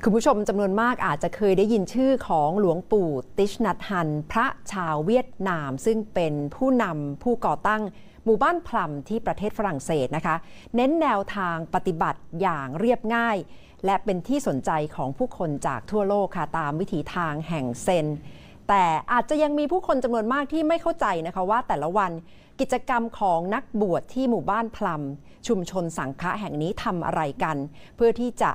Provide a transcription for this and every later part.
คุณผู้ชมจำนวนมากอาจจะเคยได้ยินชื่อของหลวงปู่ติชนัทฮันพระชาวเวียดนามซึ่งเป็นผู้นำผู้ก่อตั้งหมู่บ้านพลัมที่ประเทศฝรั่งเศสนะคะเน้นแนวทางปฏิบัติอย่างเรียบง่ายและเป็นที่สนใจของผู้คนจากทั่วโลกค่ะตามวิถีทางแห่งเซนแต่อาจจะยังมีผู้คนจำนวนมากที่ไม่เข้าใจนะคะว่าแต่ละวันกิจกรรมของนักบวชที่หมู่บ้านพลัมชุมชนสังฆะแห่งนี้ทำอะไรกันเพื่อที่จะ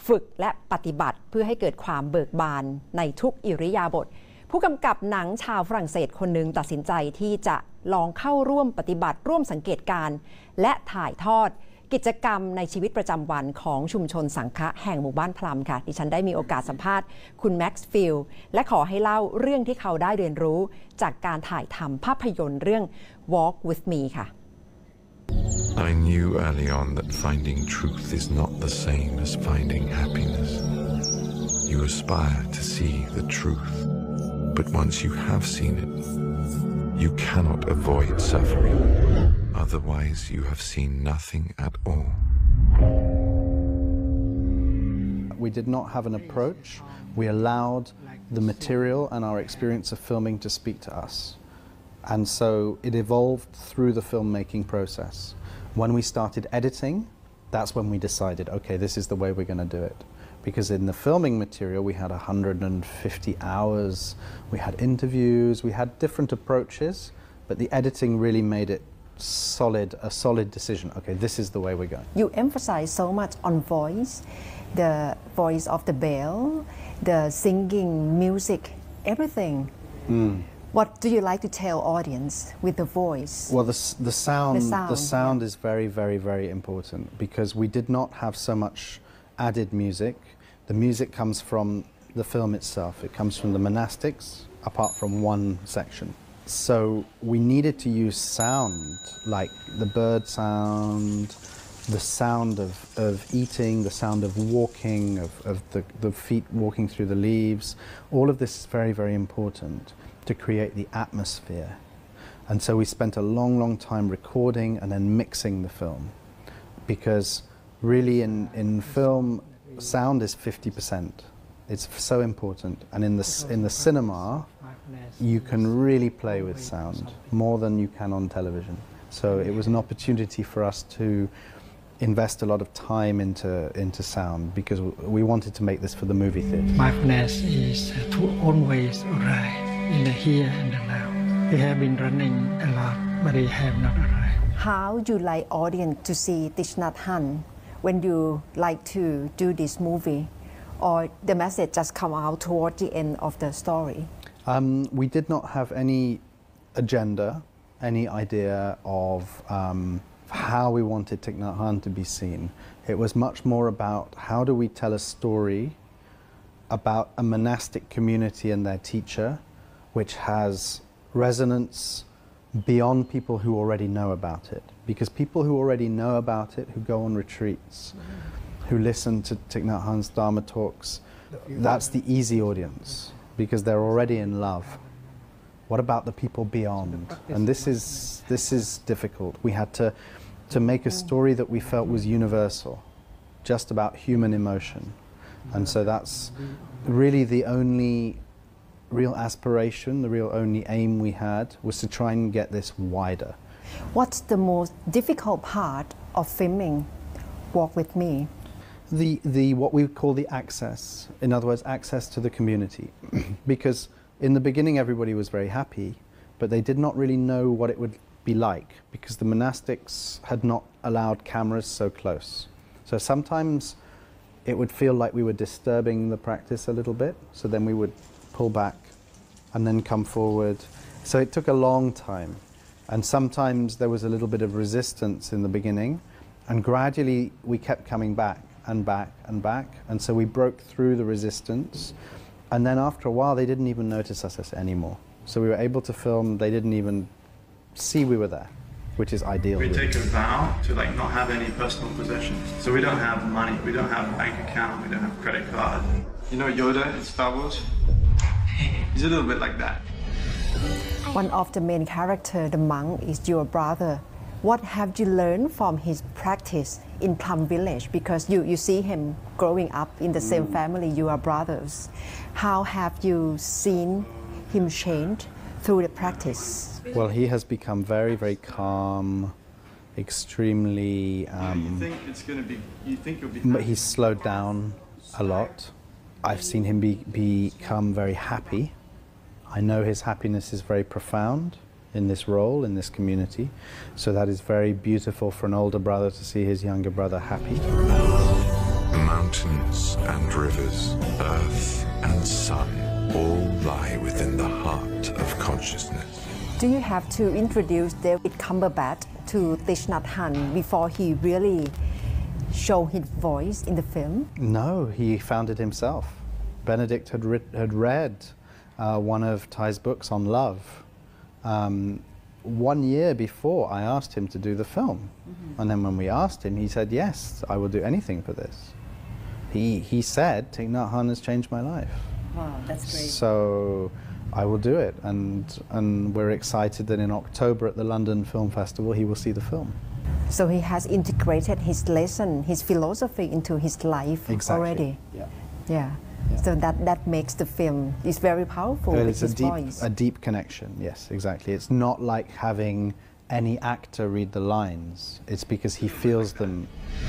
ฝึกและปฏิบัติเพื่อให้เกิดความเบิกบานในทุกอิริยาบถผู้กำกับหนังชาวฝรั่งเศสคนหนึ่งตัดสินใจที่จะลองเข้าร่วมปฏิบัติร่วมสังเกตการณ์และถ่ายทอดกิจกรรมในชีวิตประจำวันของชุมชนสังฆะแห่งหมู่บ้านพลัมค่ะดิฉันได้มีโอกาสสัมภาษณ์คุณแม็กซ์ฟิลและขอให้เล่าเรื่องที่เขาได้เรียนรู้จากการถ่ายทำภาพยนตร์เรื่อง Walk with Me ค่ะI knew early on that finding truth is not the same as finding happiness. You aspire to see the truth, but once you have seen it, you cannot avoid suffering. Otherwise, you have seen nothing at all. We did not have an approach. We allowed the material and our experience of filming to speak to us. And so it evolved through the filmmaking process. When we started editing, that's when we decided, okay, this is the way we're going to do it. Because in the filming material, we had 150 hours, we had interviews, we had different approaches, but the editing really made it a solid decision. Okay, this is the way we're going. You emphasize so much on voice, the voice of the bell, the singing, music, everything. What do you like to tell audience with the voice? Well, the sound is very, very, very important because we did not have so much added music. The music comes from the film itself. It comes from the monastics, apart from one section. So we needed to use sound, like the bird sound, the sound of eating, the sound of walking, of the feet walking through the leaves. All of this is very, very important to create the atmosphere. And so we spent a long, long time recording and then mixing the film. Because really in film, sound is 50%. It's so important. And in the cinema, you can really play with sound more than you can on television. So it was an opportunity for us to invest a lot of time into sound because we wanted to make this for the movie theatre. Mindfulness is to always arrive in the here and the now. We have been running a lot, but we have not arrived. How do you like audience to see Thich Nhat Hanh when you like to do this movie, or the message just come out toward the end of the story? We did not have any agenda, any idea of how we wanted Thich Nhat Hanh to be seen. It was much more about how do we tell a story about a monastic community and their teacher, which has resonance beyond people who already know about it. Because people who already know about it, who go on retreats, who listen to Thich Nhat Hanh's Dharma talks, that's the easy audience, because they're already in love. What about the people beyond? And this is difficult. We had to make a story that we felt was universal, just about human emotion. And so that's really the only real aspiration, the real only aim we had was to try and get this wider. What's the most difficult part of filming Walk With Me? The what we call the access, in other words, access to the community. Because in the beginning everybody was very happy, but they did not really know what it would be like because the monastics had not allowed cameras so close. So sometimes it would feel like we were disturbing the practice a little bit, so then we would pull back and then come forward. So it took a long time. And sometimes there was a little bit of resistance in the beginning, and gradually we kept coming back and back and back. And so we broke through the resistance. And then after a while, they didn't even notice us anymore. So we were able to film, they didn't even see we were there, which is ideal. We take a vow to not have any personal possessions. So we don't have money, we don't have a bank account, we don't have a credit card. You know Yoda in Star Wars? He's a little bit like that. One of the main characters, the monk, is your brother. What have you learned from his practice in Plum Village? Because you see him growing up in the same family, you are brothers. How have you seen him change through the practice? Well, he has become very, very calm, extremely... you think it's going to be... You think you'll be... He's slowed down a lot. I've seen him become very happy. I know his happiness is very profound in this role, in this community. So that is very beautiful for an older brother to see his younger brother happy. Mountains and rivers, earth and sun all lie within the heart of consciousness. Do you have to introduce David Cumberbatch to Thich Nhat Hanh before he really show his voice in the film? No, he found it himself. Benedict had read one of Thai's books on love. 1 year before I asked him to do the film. And then when we asked him, he said, yes, I will do anything for this. He said, Thich Nhat Hanh has changed my life. Wow, that's great. So I will do it. And we're excited that in October at the London Film Festival, he will see the film. So he has integrated his lesson, his philosophy into his life already. Yeah. So that makes the film is very powerful with his voice. A deep connection, yes, exactly. It's not like having any actor read the lines. It's because he feels them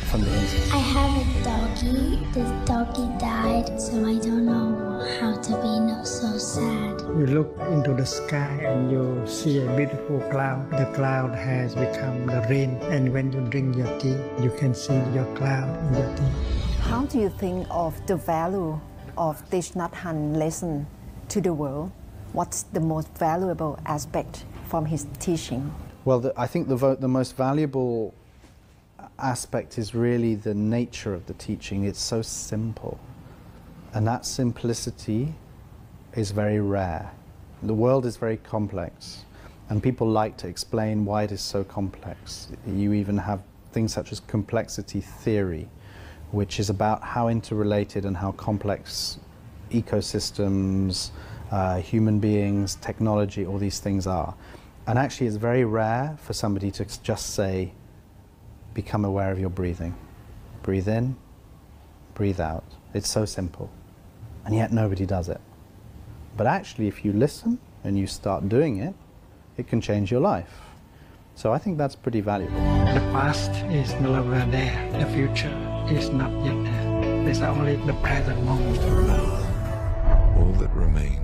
from the inside. I have a doggy. This doggy died, so I don't know how to be not so sad. You look into the sky and you see a beautiful cloud. The cloud has become the rain, and when you drink your tea, you can see your cloud in your tea. How do you think of the value of Thich Nhat Hanh lesson to the world? What's the most valuable aspect from his teaching? Well, I think the most valuable aspect is really the nature of the teaching. It's so simple. And that simplicity is very rare. The world is very complex. And people like to explain why it is so complex. You even have things such as complexity theory, which is about how interrelated and how complex ecosystems, human beings, technology, all these things are. And actually it's very rare for somebody to just say, become aware of your breathing. Breathe in, breathe out. It's so simple. And yet nobody does it. But actually if you listen and you start doing it, it can change your life. So I think that's pretty valuable. The past is no longer there. The future is not yet there. There's only the present moment. All that remained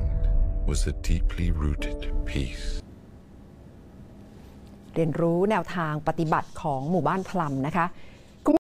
was a deeply rooted peace. เรียนรู้แนวทางปฏิบัติของหมู่บ้านพลัมนะคะ